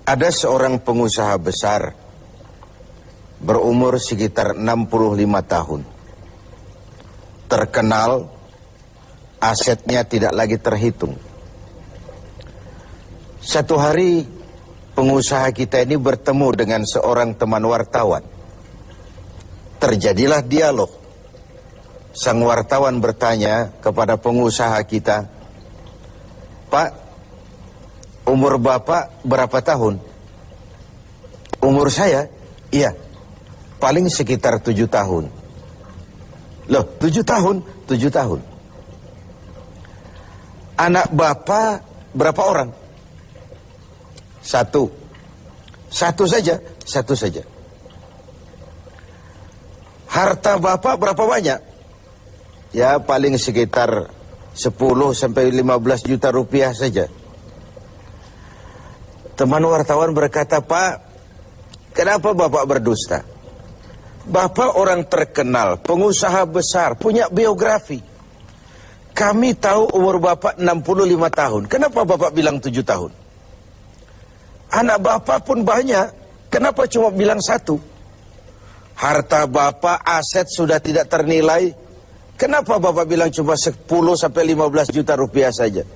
Ada seorang pengusaha besar berumur sekitar 65 tahun. Terkenal, asetnya tidak lagi terhitung. Satu hari pengusaha kita ini bertemu dengan seorang teman wartawan. Terjadilah dialog. Sang wartawan bertanya kepada pengusaha kita, "Pak, umur Bapak berapa tahun?" "Umur saya? Iya, paling sekitar 7 tahun. "Loh, 7 tahun? 7 tahun. "Anak Bapak berapa orang?" "Satu." "Satu saja?" "Satu saja." "Harta Bapak berapa banyak?" "Ya, paling sekitar 10 sampai 15 juta rupiah saja." Teman wartawan berkata, "Pak, kenapa Bapak berdusta? Bapak orang terkenal, pengusaha besar, punya biografi. Kami tahu umur Bapak 65 tahun. Kenapa Bapak bilang 7 tahun? Anak Bapak pun banyak. Kenapa cuma bilang 1? Harta Bapak, aset sudah tidak ternilai. Kenapa Bapak bilang cuma 10 sampai 15 juta rupiah saja?"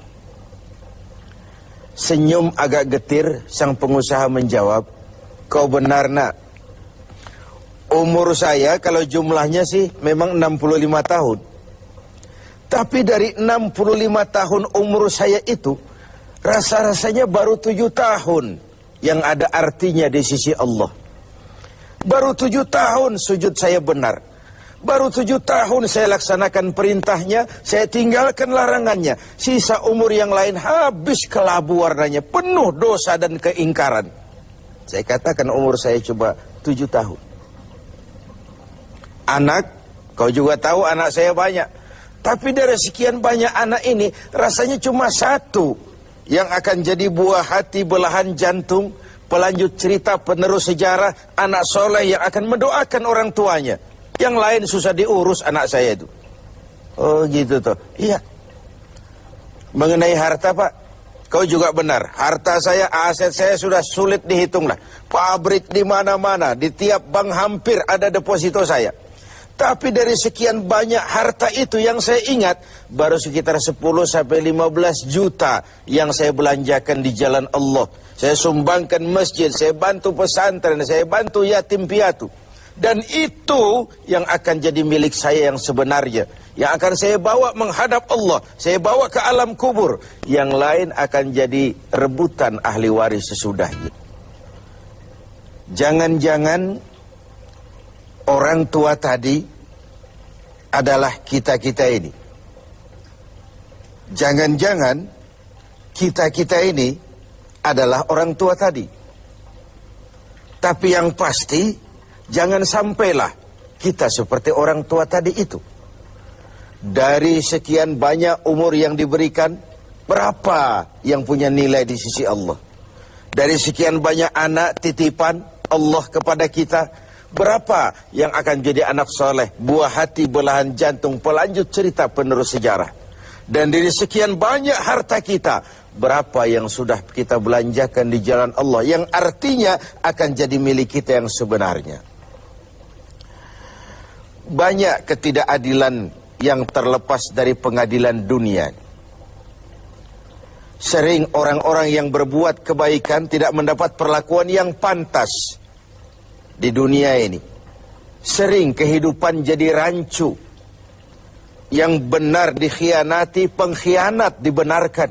Senyum agak getir, sang pengusaha menjawab, "Kau benar, Nak. Umur saya kalau jumlahnya sih memang 65 tahun. Tapi dari 65 tahun umur saya itu, rasa-rasanya baru 7 tahun yang ada artinya di sisi Allah. Baru 7 tahun sujud saya benar. Baru 7 tahun saya laksanakan perintahnya, saya tinggalkan larangannya. Sisa umur yang lain habis kelabu warnanya, penuh dosa dan keingkaran. Saya katakan umur saya coba 7 tahun. Anak, kau juga tahu anak saya banyak. Tapi dari sekian banyak anak ini, rasanya cuma 1 yang akan jadi buah hati, belahan jantung, pelanjut cerita, penerus sejarah, anak soleh yang akan mendoakan orang tuanya. Yang lain susah diurus anak saya itu." "Oh gitu toh." "Iya." "Mengenai harta, Pak, kau juga benar. Harta saya, aset saya sudah sulit dihitung lah. Pabrik di mana-mana, di tiap bank hampir ada deposito saya. Tapi dari sekian banyak harta itu yang saya ingat, baru sekitar 10 sampai 15 juta yang saya belanjakan di jalan Allah. Saya sumbangkan masjid, saya bantu pesantren, saya bantu yatim piatu. Dan itu yang akan jadi milik saya yang sebenarnya. Yang akan saya bawa menghadap Allah. Saya bawa ke alam kubur. Yang lain akan jadi rebutan ahli waris sesudahnya." Jangan-jangan orang tua tadi adalah kita-kita ini. Jangan-jangan kita-kita ini adalah orang tua tadi. Tapi yang pasti, jangan sampailah kita seperti orang tua tadi itu. Dari sekian banyak umur yang diberikan, berapa yang punya nilai di sisi Allah? Dari sekian banyak anak titipan Allah kepada kita, berapa yang akan jadi anak soleh, buah hati, belahan jantung, pelanjut cerita, penerus sejarah? Dan dari sekian banyak harta kita, berapa yang sudah kita belanjakan di jalan Allah, yang artinya akan jadi milik kita yang sebenarnya? Banyak ketidakadilan yang terlepas dari pengadilan dunia. Sering orang-orang yang berbuat kebaikan tidak mendapat perlakuan yang pantas di dunia ini. Sering kehidupan jadi rancu. Yang benar dikhianati, pengkhianat dibenarkan.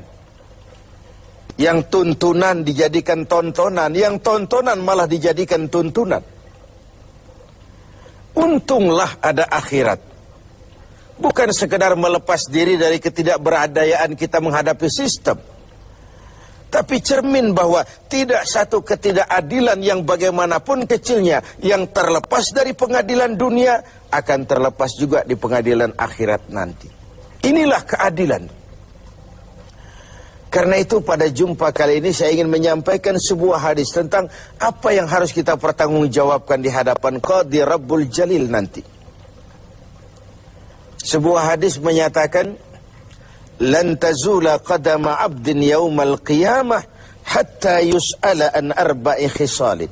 Yang tuntunan dijadikan tontonan, yang tontonan malah dijadikan tuntunan. Untunglah ada akhirat. Bukan sekedar melepas diri dari ketidakberadayaan kita menghadapi sistem. Tapi cermin bahwa tidak satu ketidakadilan yang bagaimanapun kecilnya yang terlepas dari pengadilan dunia akan terlepas juga di pengadilan akhirat nanti. Inilah keadilan. Karena itu pada jumpa kali ini saya ingin menyampaikan sebuah hadis tentang apa yang harus kita pertanggungjawabkan di hadapan Qadhi Rabbul Jalil nanti. Sebuah hadis menyatakan, "Lan tazula qadama 'abdin yaumal qiyamah hatta yus'ala an arba'i khisalin.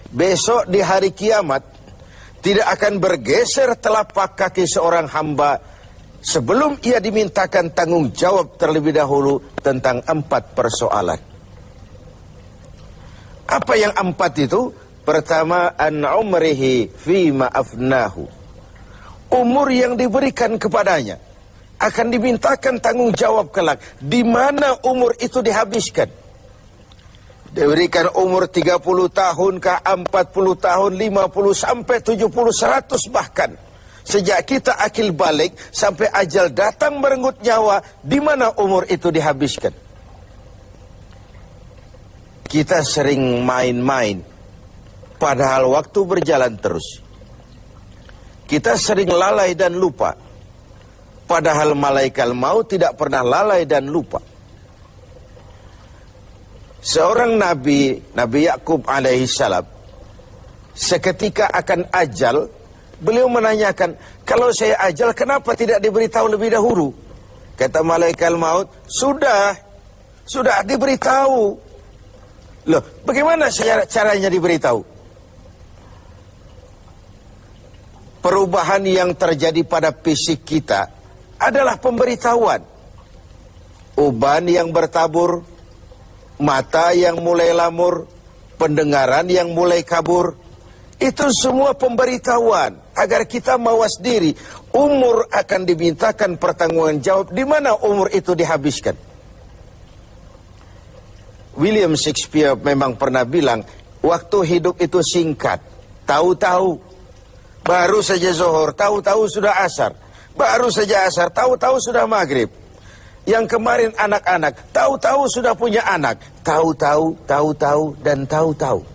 Besok di hari kiamat tidak akan bergeser telapak kaki seorang hamba sebelum ia dimintakan tanggung jawab terlebih dahulu tentang 4 persoalan. Apa yang 4 itu? Pertama, an umrihi fima afnahu. Umur yang diberikan kepadanya akan dimintakan tanggung jawab kelak. Di mana umur itu dihabiskan? Diberikan umur 30 tahun kah, 40 tahun, 50 sampai 70, 100 bahkan. Sejak kita akil balik sampai ajal datang merenggut nyawa, di mana umur itu dihabiskan? Kita sering main-main, padahal waktu berjalan terus. Kita sering lalai dan lupa, padahal malaikat maut tidak pernah lalai dan lupa. Seorang Nabi Yakub alaihissalam, seketika akan ajal, beliau menanyakan, kalau saya ajal kenapa tidak diberitahu lebih dahulu? Kata malaikat maut, sudah diberitahu. Loh, bagaimana caranya diberitahu? Perubahan yang terjadi pada fisik kita adalah pemberitahuan. Uban yang bertabur, mata yang mulai lamur, pendengaran yang mulai kabur, itu semua pemberitahuan agar kita mawas diri. Umur akan dimintakan pertanggungan jawab, di mana umur itu dihabiskan. William Shakespeare memang pernah bilang, waktu hidup itu singkat. Tahu-tahu baru saja zuhur, tahu-tahu sudah asar. Baru saja asar, tahu-tahu sudah maghrib. Yang kemarin anak-anak, tahu-tahu sudah punya anak. Tahu-tahu, dan tahu-tahu.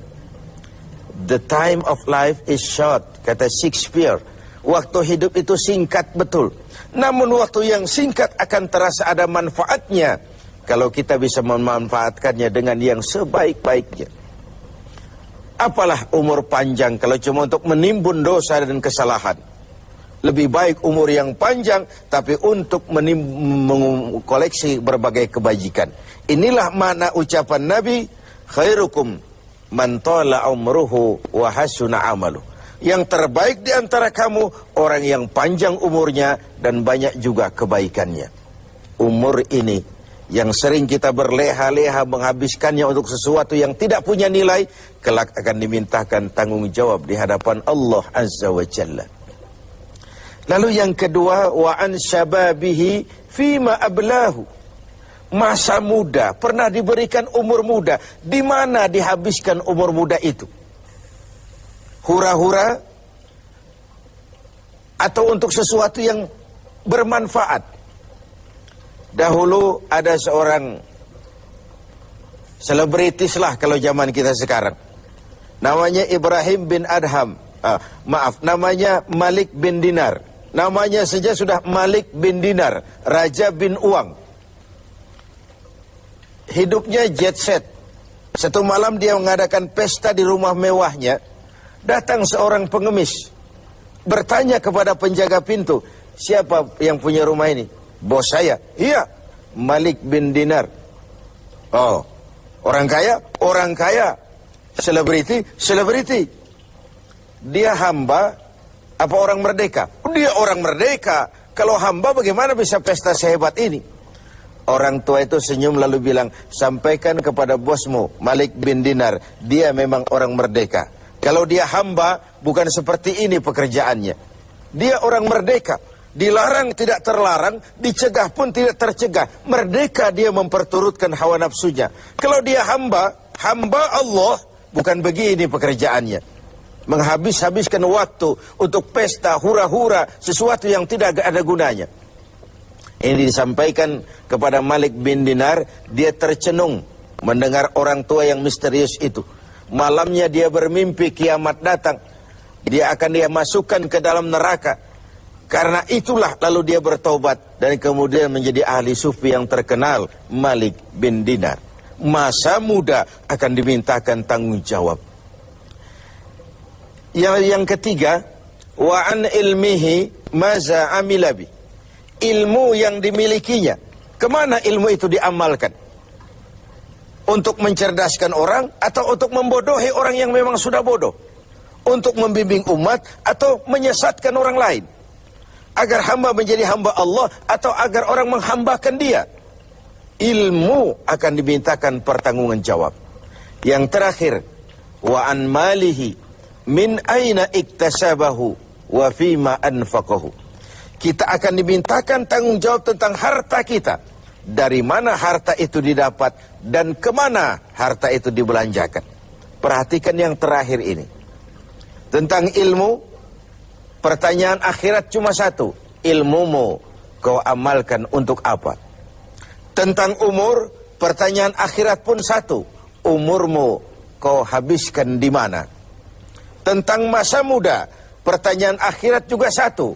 The time of life is short, kata Shakespeare. Waktu hidup itu singkat betul. Namun waktu yang singkat akan terasa ada manfaatnya kalau kita bisa memanfaatkannya dengan yang sebaik-baiknya. Apalah umur panjang kalau cuma untuk menimbun dosa dan kesalahan. Lebih baik umur yang panjang tapi untuk mengkoleksi berbagai kebajikan. Inilah makna ucapan Nabi, khairukum man tala umruhu wa hasuna amalu. Yang terbaik di antara kamu orang yang panjang umurnya dan banyak juga kebaikannya. Umur ini yang sering kita berleha-leha menghabiskannya untuk sesuatu yang tidak punya nilai, kelak akan dimintakan tanggung jawab di hadapan Allah Azza wa Jalla. Lalu yang kedua, wa an syababihi fima ablahu. Masa muda, pernah diberikan umur muda, di mana dihabiskan umur muda itu? Hura-hura atau untuk sesuatu yang bermanfaat? Dahulu ada seorang selebritis lah kalau zaman kita sekarang. Namanya Ibrahim bin Adham. Namanya Malik bin Dinar. Namanya saja sudah Malik bin Dinar, Raja bin Uang. Hidupnya jet set. Satu malam dia mengadakan pesta di rumah mewahnya. Datang seorang pengemis, bertanya kepada penjaga pintu, siapa yang punya rumah ini? Bos saya. Iya, Malik bin Dinar. Oh, orang kaya? Orang kaya. Selebriti? Selebriti. Dia hamba apa orang merdeka? Dia orang merdeka. Kalau hamba bagaimana bisa pesta sehebat ini? Orang tua itu senyum lalu bilang, sampaikan kepada bosmu Malik bin Dinar, dia memang orang merdeka. Kalau dia hamba bukan seperti ini pekerjaannya. Dia orang merdeka. Dilarang tidak terlarang, dicegah pun tidak tercegah. Merdeka dia memperturutkan hawa nafsunya. Kalau dia hamba Allah, bukan begini pekerjaannya. Menghabiskan waktu untuk pesta, hura-hura, sesuatu yang tidak ada gunanya. Ini disampaikan kepada Malik bin Dinar, dia tercenung mendengar orang tua yang misterius itu. Malamnya dia bermimpi kiamat datang. Dia akan masukkan ke dalam neraka. Karena itulah lalu dia bertobat dan kemudian menjadi ahli sufi yang terkenal, Malik bin Dinar. Masa muda akan dimintakan tanggung jawab. Yang ketiga, wa an ilmihi maza amilabi. Ilmu yang dimilikinya, kemana ilmu itu diamalkan? Untuk mencerdaskan orang atau untuk membodohi orang yang memang sudah bodoh? Untuk membimbing umat atau menyesatkan orang lain? Agar hamba menjadi hamba Allah atau agar orang menghambakan dia? Ilmu akan dimintakan pertanggungan jawab. Yang terakhir, wa an malihi min aina iktasabahu wa fima anfaqahu. Kita akan dimintakan tanggung jawab tentang harta kita. Dari mana harta itu didapat dan kemana harta itu dibelanjakan. Perhatikan yang terakhir ini. Tentang ilmu, pertanyaan akhirat cuma satu. Ilmumu kau amalkan untuk apa? Tentang umur, pertanyaan akhirat pun satu. Umurmu kau habiskan di mana? Tentang masa muda, pertanyaan akhirat juga satu.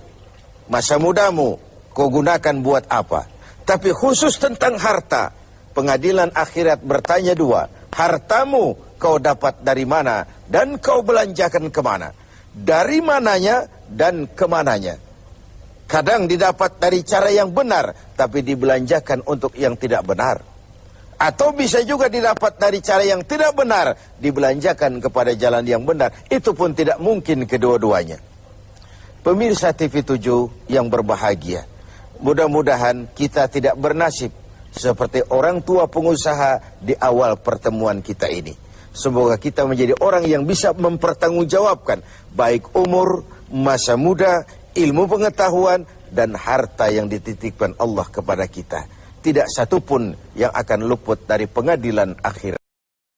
Masa mudamu kau gunakan buat apa? Tapi khusus tentang harta, pengadilan akhirat bertanya dua. Hartamu kau dapat dari mana dan kau belanjakan kemana? Dari mananya dan kemananya? Kadang didapat dari cara yang benar, tapi dibelanjakan untuk yang tidak benar. Atau bisa juga didapat dari cara yang tidak benar, dibelanjakan kepada jalan yang benar. Itu pun tidak mungkin kedua-duanya. Pemirsa TV7 yang berbahagia, mudah-mudahan kita tidak bernasib seperti orang tua pengusaha di awal pertemuan kita ini. Semoga kita menjadi orang yang bisa mempertanggungjawabkan baik umur, masa muda, ilmu pengetahuan, dan harta yang dititipkan Allah kepada kita. Tidak satupun yang akan luput dari pengadilan akhirat.